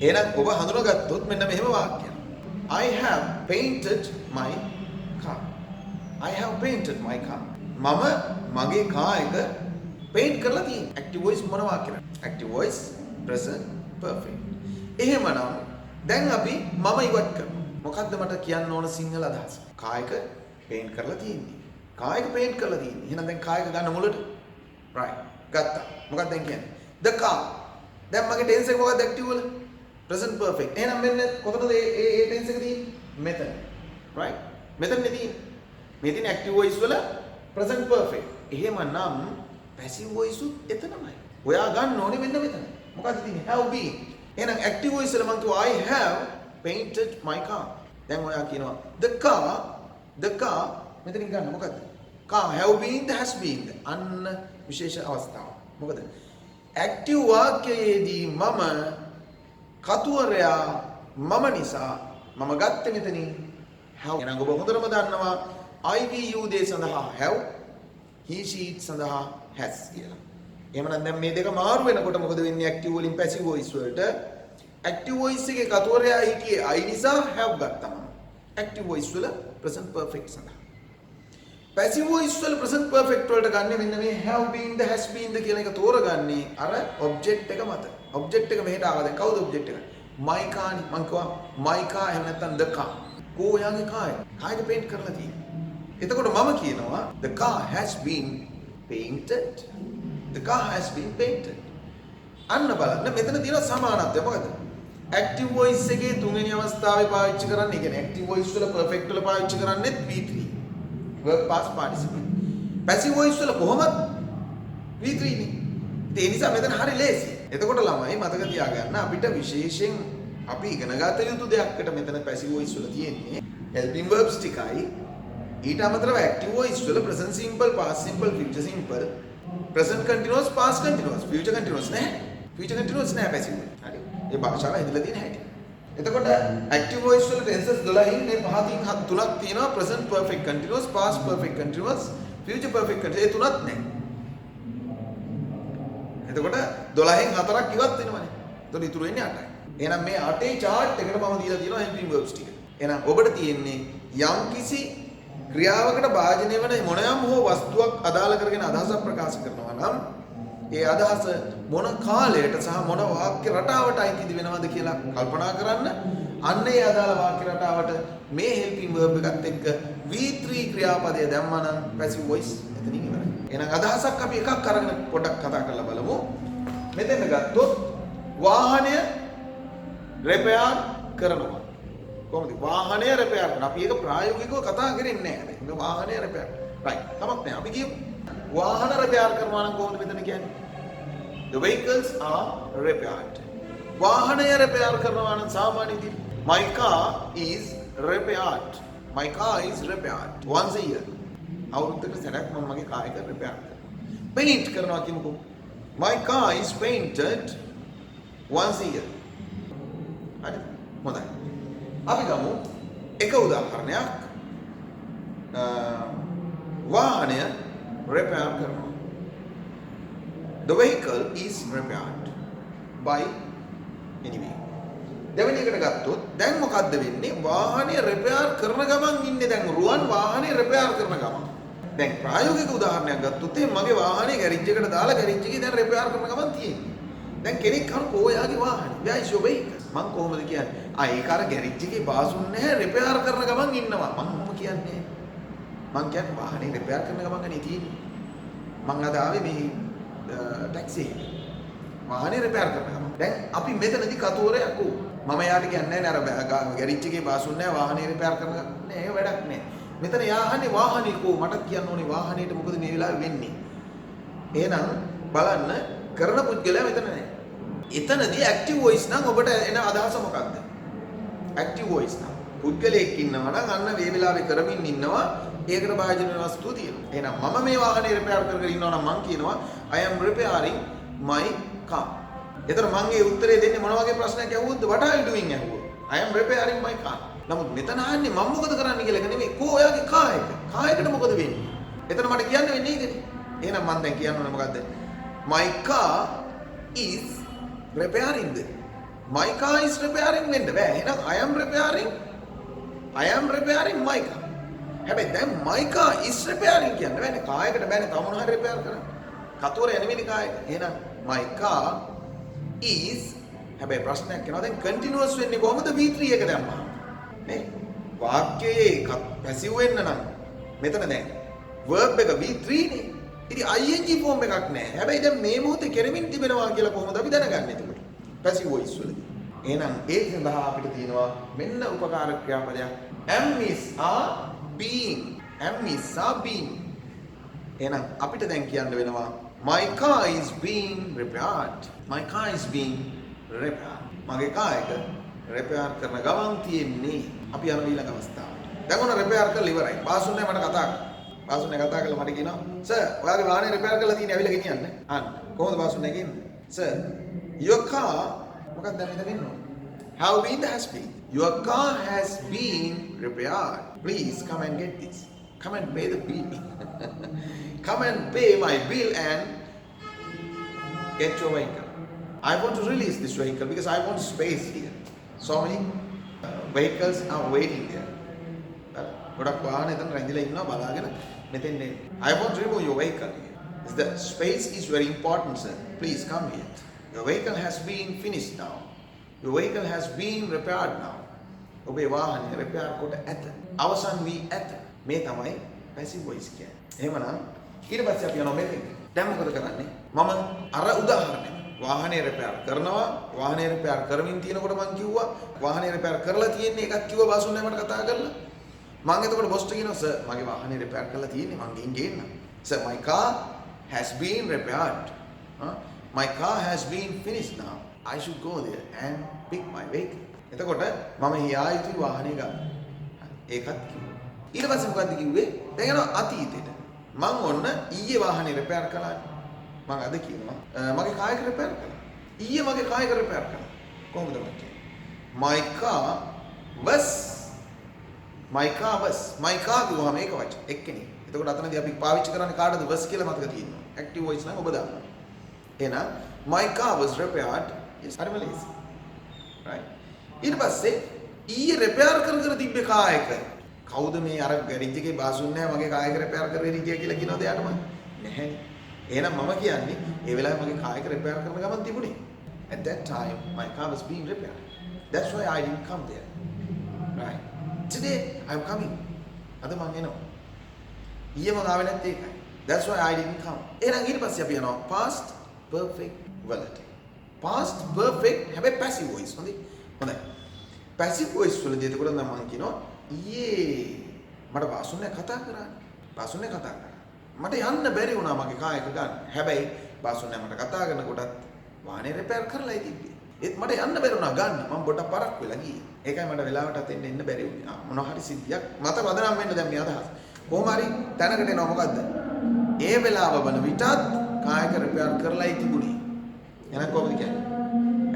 එහෙනම් ඔබ හඳුනාගත්තොත් මෙන්න මෙහෙම වාක්‍යයක්. I have painted my car. I have painted my car. මම මගේ කාර් එක paint කරලා තියෙනවා. active voice මොන වාක්‍යද? active voice present perfect. එහෙමනම් දැන් අපි මම ඉවත් කරමු. මොකද්ද මට කියන්න ඕන සිංහල අදහස? කාර් එක paint කරලා තියෙන්නේ. කාර් එක paint කරලා තියෙන්නේ. එහෙනම් දැන් කාර් එක ගන්න මුලට. right. ගත්තා. මොකක්ද දැන් කියන්නේ? the car. දැන් මගේ tense එක මොකක්ද active වල? present perfect. එහෙනම් මෙන්න කොතනද ඒ tense එක තියෙන්නේ? මෙතන. right? මෙතනනේ තියෙන්නේ. මේ තියෙන active voice වල present perfect. එහෙමනම් passive voice උත් එතනමයි. ඔයා ගන්න ඕනේ මෙන්න මෙතන. මොකක්ද තියෙන්නේ? have been. එහෙනම් active voice වල මම කිව්වා I have painted my car. දැන් ඔයා කියනවා the car මෙතනින් ගන්න මොකද්ද? car have been has been. අන්න විශේෂ අවස්ථාව. මොකද? active වාක්‍යයේදී මම කතුවරයා මම නිසා මම ගත්තේ මෙතනින් have. එහෙනම් ඔබ හොඳටම දන්නවා I we you දේ සඳහා have, he she it සඳහා has කියලා. එහෙමනම් දැන් මේ දෙක මාරු වෙනකොට මොකද වෙන්නේ active වලින් passive voice වලට? active voice එකේ කතුවරයා හිටියේ I නිසා have ගත්තම. active voice වල present perfect සඳහා. passive voice වල present perfect වලට ගන්න මෙන්න මේ have been the has been the කියන එක තෝරගන්නේ අර object එක මත. object එක මෙහෙට ආවා. දැන් කවුද object එක? my car නේ. මං කිව්වා my car එහෙම නැත්නම් the car. කොහොයාගේ car එක? car එක paint කරලා තියෙන්නේ. එතකොට මම කියනවා the car has been painted. The car has been painted. අන්න බලන්න මෙතන තියෙන සමානත්වය මොකද? active voice එකේ තුන්වෙනි අවස්ථාවේ පාවිච්චි කරන්නේ කියන්නේ active voice වල perfect වල පාවිච්චි කරන්නේ V3. verb past participle. passive voice වල කොහොමද? V3 නේ. ඒ නිසා මෙතන හරි ලේසි. එතකොට ළමයි මතක තියාගන්න අපිට විශේෂයෙන් අපි ඉගෙන ගත යුතු දෙයක්කට මෙතන passive voice වල තියෙන්නේ helping verbs ටිකයි. ඊට අමතරව active voice වල present simple, past simple, future simple, present continuous, past continuous, future continuous නැහැ. future continuous නැහැ passive voice. හරි. මේ භාෂාව ඇදලා තියෙන හැටි. එතකොට active voice වල tenses 12න් මේ පහකින් තුනක් තියෙනවා present perfect continuous, past perfect continuous, future perfect continuous. ඒ තුනක් නැහැ. එතකොට 12න් 4ක් ඉවත් වෙනවනේ. එතකොට ඉතුරු වෙන්නේ 8යි. එහෙනම් මේ 8ේ chart එකට මම දීලා තියෙනවා helping verbs ටික. එහෙනම් ඔබට තියෙන්නේ යම්කිසි ක්‍රියාවකට භාජනය වන මොනෑම හෝ වස්තුවක් අදාළ කරගෙන අදහසක් ප්‍රකාශ කරනවා නම් ඒ අදහස මොන කාලයට සහ මොන වාක්‍ය රටාවට අයිති වෙනවද කියලා කල්පනා කරන්න. අන්න ඒ අදාළ වාක්‍ය රටාවට මේ helping verb එකත් එක්ක V3 ක්‍රියාපදය දැම්මම නම් passive voice එතනින් ඉවරයි. එහෙනම් අදහසක් අපි එකක් අරගෙන පොඩ්ඩක් කතා කරලා බලමු. මෙතෙන් ගත්තොත් වාහනය repair කරනවා. කොහොමද වාහනය repair කරනවා? අපි ඒක ප්‍රායෝගිකව කතා කරන්නේ නැහැ. මේ වාහනය repair. right. තමක් නැහැ. අපි කියමු වාහන repair කරනවා නම් කොහොමද මෙතන කියන්නේ? The vehicles are repaired. වාහනය repair කරනවා නම් සාමාන්‍ය විදිහට my car is repaired. My car is repaired once a year. අවුරුද්දකට සැරයක් මම මගේ කාර් එක repair කරනවා. paint කරනවා කියමුකෝ. My car is painted once a year. හරි. හොඳයි. අපි ගමු එක උදාහරණයක්. වාහනය repair කරනවා. The vehicle is repaired by Inima. දෙවෙනි එකට ගත්තොත් දැන් මොකද්ද වෙන්නේ? වාහනය repair කරන ගමන් ඉන්නේ දැන් රුවන් වාහනය repair කරන ගමන්. දැන් ප්‍රායෝගික උදාහරණයක් ගත්තොත් මගේ වාහනේ ගෑරේජ් එකට දාලා ගෑරේජ් එකේ දැන් repair කරන ගමන් තියෙන්නේ. දැන් කෙනෙක් අහන කොහොයාගේ වාහනේ? where is your vehicle? මං කොහොමද කියන්නේ? ඒක අර ගෑරේජ් එකේ බාසුන් නැහැ repair කරන ගමන් ඉන්නවා. මම කියන්නේ මං කියන්නේ වාහනේ repair කරන ගමන් අනේ තියෙන්නේ. මං අද ආවේ මේ ටැක්සි එකේ. වාහනේ repair කරන ගමන්. දැන් අපි මෙතනදී කතුවරයක් ඕ. මම යාට කියන්නේ නැහැ අර ගෑරේජ් එකේ බාසුන් නැහැ වාහනේ repair කරන නෑ ඒ වැඩක් නෑ. මෙතන යාහනේ වාහනේ කෝ මට කියන්න ඕනේ වාහනේට මොකද මේ වෙලාවේ වෙන්නේ? එහෙනම් බලන්න කරන පුද්ගලයා මෙතන නැහැ. එතනදී active voice නම් ඔබට එන අදහස මොකක්ද? active voice නම් පුද්ගලයෙක් ඉන්නවා නම් අන්න මේ වෙලාවේ කරමින් ඉන්නවා ඒකට භාජන වෙන වස්තුව තියෙනවා. එහෙනම් මම මේ වාහනේ repair කරගෙන ඉන්නවා නම් මං කියනවා I am repairing my car. එතන මං ඒ උත්තරේ දෙන්නේ මොන වගේ ප්‍රශ්නයක් ඇහුවොත්ද? what are you doing ඇහුවොත් I am repairing my car. නමුත් මෙතන අහන්නේ මම මොකද කරන්නේ කියලා නෙමෙයි. කෝ ඔයාගේ car එක. car එකට මොකද වෙන්නේ? එතන මට කියන්න වෙන්නේ ඒකනේ. එහෙනම් මං දැන් කියන්න ඕනේ මොකද්ද? My car is repairing the my car is repairing වෙන්න බෑ. එහෙනම් I am repairing my car. හැබැයි දැන් my car is repairing කියන්න බෑනේ. කායකට බෑනේ තව මොනවා හරි repair කරන්න. කතෝර එනෙමිනේ කායක. එහෙනම් my car is හැබැයි ප්‍රශ්නයක් එනවා දැන් continuous වෙන්නේ කොහොමද V3 එක දැම්මා. නේ? වාක්‍යයේ පැසිව් වෙන්න නම් මෙතන දැන් verb එක V3 නේ. ඉතින් ing form එකක් නැහැ. හැබැයි දැන් මේ මොහොතේ කෙරෙමින් තිබෙනවා කියලා කොහොමද අපි දැනගන්නේ එතකොට? passive voice වලදී. එහෙනම් ඒක සඳහා අපිට තියෙනවා මෙන්න උපකාරක ක්‍රියාපදයක් am is are being. am is are being. එහෙනම් අපිට දැන් කියන්න වෙනවා my car is being repaired. my car is being repaired. මගේ කාර් එක repair කරන ගමන් තියෙන්නේ. අපි යන ඊළඟ අවස්ථාවට. දැන් ඔන්න repair කරලා ඉවරයි. බාසුන්නේ මට කතා කරා. බාසුන්නේ කතා කරලා මට කියනවා සර් ඔයාගේ වාහනේ repair කරලා තියෙන්නේ ඇවිල්ලා ගෙනියන්න. අන්න කොහොමද බාසුන්නේ කියන්නේ? සර් your car මොකක්ද දැන් මෙතන ඉන්නේ? Have been has been. Your car has been repaired. Please come and get this. Come and pay the bill. Come and pay my bill and get your vehicle. I want to release this vehicle because I want space here. So many vehicles are waiting there. ගොඩක් වාහන එතන රැඳිලා ඉන්නවා බලාගෙන මෙතෙන් එන්න. I want to remove your vehicle here. The space is very important, sir. Please come here. Your vehicle has been finished now. Your vehicle has been repaired now. ඔබේ වාහනය repair කොට ඇත. අවසන් වී ඇත. මේ තමයි passive voice කියන්නේ. එහෙමනම් ඊට පස්සේ අපි යනවා මෙතෙන්. දැන් මොකද කරන්නේ? මම අර උදාහරණය වාහනේ repair කරනවා. වාහනේ repair කරමින් තියෙනකොට මම කිව්වා වාහනේ repair කරලා තියෙන්නේ එකක් කිව්වා බාසුන්නේ මට කතා කරලා. මම එතකොට බොස්ට කියනවා සර් මගේ වාහනේ repair කරලා තියෙන්නේ මම ගෙන් ගේන්න. Sir my car has been repaired. My car has been finished now. I should go there and pick my vehicle. එතකොට මම හියා යුතු වාහනේ ගන්න. ඒකත් කිව්වා. ඊට පස්සේ මොකද්ද කිව්වේ? දැන් යනවා අතීතෙට. මම ඔන්න ඊයේ වාහනේ repair කළා. මම අද කියනවා මගේ කාර් එක repair කළා. ඊයේ මගේ කාර් එක repair කළා. කොහොමද මම කියන්නේ? My car was කිව්වම ඒක වචන එක්කෙනෙක්. එතකොට අතනදී අපි පාවිච්චි කරන්නේ කාටද was කියලා මතක තියෙනවා. active voice නම් ඔබ දානවා. එහෙනම් my car was repaired. Yes, හරිම ලේසි. right. ඊට පස්සේ ඊයේ repair කර තිබ්බේ කාර් එක. කවුද මේ අර ගෑරේජ් එකේ බාසුන්නේ මගේ කාර් එක repair කරගෙන හිටියා කියලා කියනවද එයාට මම? නැහැනේ. එහෙනම් මම කියන්නේ ඒ වෙලාවේ මගේ කාර් එක repair කරන ගමන් තිබුණේ. At that time my car was being repaired. That's why I didn't come there. Right. Today I'm coming. අද මම එනවා. ඊයේ මම ආවේ නැත්තේ ඒකයි. That's why I didn't come. එහෙනම් ඊට පස්සේ අපි යනවා past perfect වලට. past perfect හැබැයි passive voice. හොඳයි. passive voice වලදී එතකොට නම් මම කියනවා ඊයේ මට බාසුන්නේ කතා කරා. මට යන්න බැරි වුණා මගේ කාර් එක ගන්න. හැබැයි බාසුන්නේ මට කතා කරනකොටත් වාහනේ repair කරලා තිබ්බේ. ඒත් මට යන්න බැරි වුණා ගන්න. මම පොඩ්ඩක් පරක් වෙලා ගියේ. ඒකයි මට වෙලාවටත් එන්න බැරි වුණේ. මොනවා හරි සිද්ධියක් මත වදනම් වෙන්න දැන් මේ අදහස්. කොහොම හරි තැනකට එනවා මොකද්ද? ඒ වෙලාව වන විටත් කාර් එක repair කරලායි තිබුණේ. එහෙනම් කොහොමද කියන්නේ?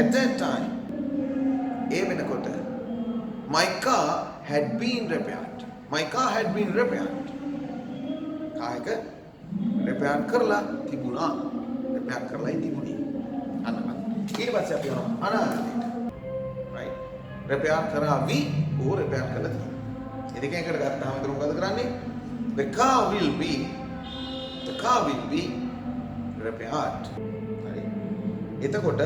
At that time ඒ වෙනකොට my car had been repaired. Car එක repair කරලා තිබුණා. කරලායි තිබුණේ. අන්න බලන්න. ඊට පස්සේ අපි යනවා අනාගතයට. right. repair කරાવી or repair කළා තියෙනවා. ඒ දෙකෙන් එකට ගත්තාම ඒක මොකද කරන්නේ? The car will be repaired. හරි. එතකොට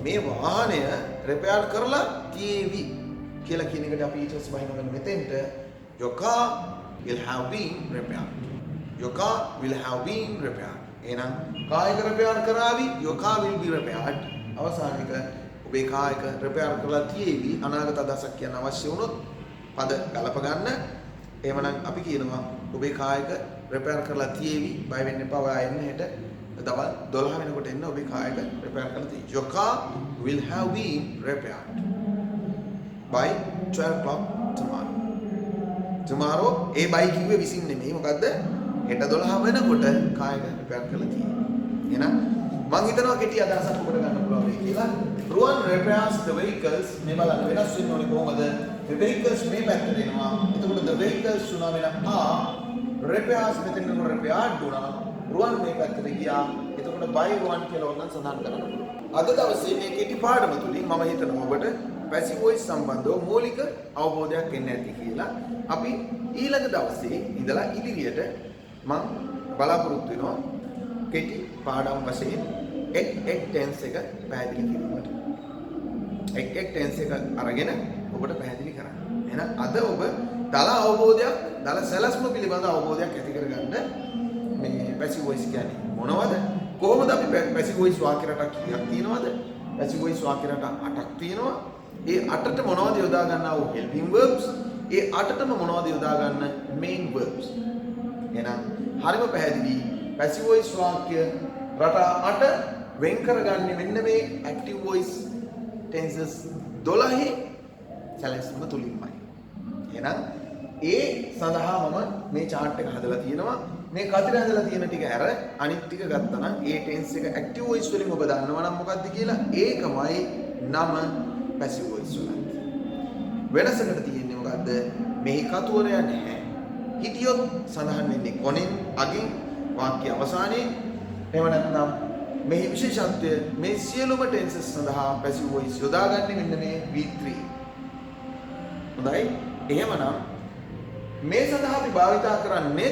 මේ වාහනය repair කරලා තියේවි කියලා කියන එකට අපි ඊට පස්සේ බහිනවා මෙතෙන්ට your car will have been repaired. එහෙනම් කාර් එක repair කරાવી your car will be repaired. අවසාන එක ඔබේ කාර් එක repair කරලා තියේවි අනාගත අදහසක් කියන්න අවශ්‍ය වුණොත් පද ගලප ගන්න. එහෙමනම් අපි කියනවා ඔබේ කාර් එක repair කරලා තියේවි බය වෙන්න එපා. ඔයා එන්න හෙට දවල් 12 වෙනකොට එන්න ඔබේ කාර් එක repair කරලා තියේවි. Your car will have been repaired by 12 o'clock tomorrow. ඒ බයි කිව්වේ විසින් නෙමෙයි. මොකද්ද? හෙට 12 වෙනකොට කාර් එක repair කරලා තියෙනවා. එහෙනම් මම හිතනවා කෙටි අදහසක් ඔබට ගන්න පුළුවන් වෙයි කියලා. රුවන් repairs the vehicles. මේ බලන්න වෙනස් වෙන්න ඕනේ කොහොමද? the vehicles මේ පැත්තට එනවා. එතකොට the vehicles උනා වෙන repairs මෙතන repaired උනා. රුවන් මේ පැත්තට ගියා. එතකොට by රුවන් කියලා ඕනනම් සඳහන් කරන්න පුළුවන්. අද දවසේ මේ කෙටි පාඩම තුලින් මම හිතනවා ඔබට පැසිව් වොයිස් සම්බන්ධව මූලික අවබෝධයක් එන්න ඇති කියලා. අපි ඊළඟ දවසේ ඉඳලා ඉදිරියට මම බලාපොරොත්තු වෙනවා කෙටි පාඩම් වශයෙන් එක් ටෙන්ස් එක පැහැදිලි කිරීමට. එක් ටෙන්ස් එක අරගෙන ඔබට පැහැදිලි කරන්න. එහෙනම් අද ඔබ දල අවබෝධයක්, දල සැලැස්ම පිළිබඳ අවබෝධයක් ඇති කරගන්න මේ පැසිව් වොයිස් කියන්නේ මොනවද? කොහොමද අපි පැසිව් වොයිස් වාක්‍ය රටක් කීයක් තියෙනවද? පැසිව් වොයිස් වාක්‍ය රට 8ක් තියෙනවා. ඒ 8ට මොනවද යොදා ගන්නා වූ helping verbs? ඒ 8ටම මොනවද යොදා ගන්න main verbs? එහෙනම් හරිම පැහැදිලි පැසිව් වොයිස් වාක්‍ය රට 8 වෙන් කරගන්නේ මෙන්න මේ active voice tenses 12 සැලැස්ම තුලින්මයි. එහෙනම් ඒ සඳහා මම මේ chart එක හදලා තියෙනවා. මේ කතරේ හදලා තියෙන ටික ඇර අනිත් ටික ගත්තා නම් ඒ tense එක active voice වලින් ඔබ දන්නවා නම් මොකක්ද කියලා. ඒකමයි නම passive voice වල. වෙනසකට තියෙන්නේ මොකද්ද? මෙහි කතුවරය නැහැ. හිටියොත් සඳහන් වෙන්නේ කොනෙන්, අගින්, වාක්‍ය අවසානයේ. එහෙම නැත්නම් මෙහි විශේෂත්වය මේ සියලුම tenses සඳහා passive voice යොදාගන්නේ මෙන්න මේ V3. හොඳයි. එහෙමනම් මේ සඳහා අපි භාවිතා කරන්නේ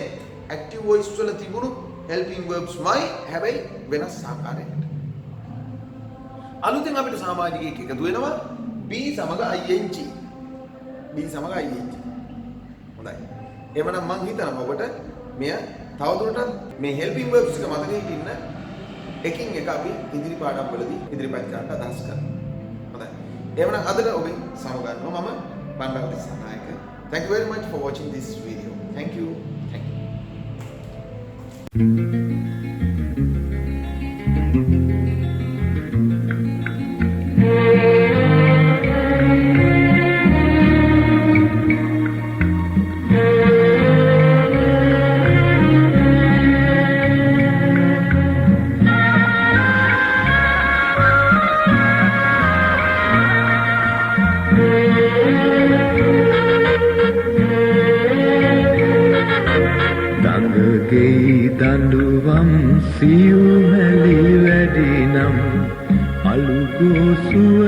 active voice වල තිබුණු helping verbs මයි, හැබැයි වෙනස් ආකාරයකට. අලුතෙන් අපිට සමාජිකයෙක් එකතු වෙනවා be සමග ing. be සමග ing. හොඳයි. එහෙමනම් මම හිතනවා ඔබට මෙය තවදුරටත් මේ helping verbs එක මතක හිටින්න එකින් එක අපි ඉදිරි පාඩම් වලදී ඉදිරිපත් කරන්න අදහස් කරනවා. හොඳයි. එහෙමනම් අදට ඔබෙන් සමගන්නවා මම Bandara Dissanayake. Thank you very much for watching this video. Thank you. Thank you. දඬුවම් සියුමැලි වැඩිනම් අලුගෝසුව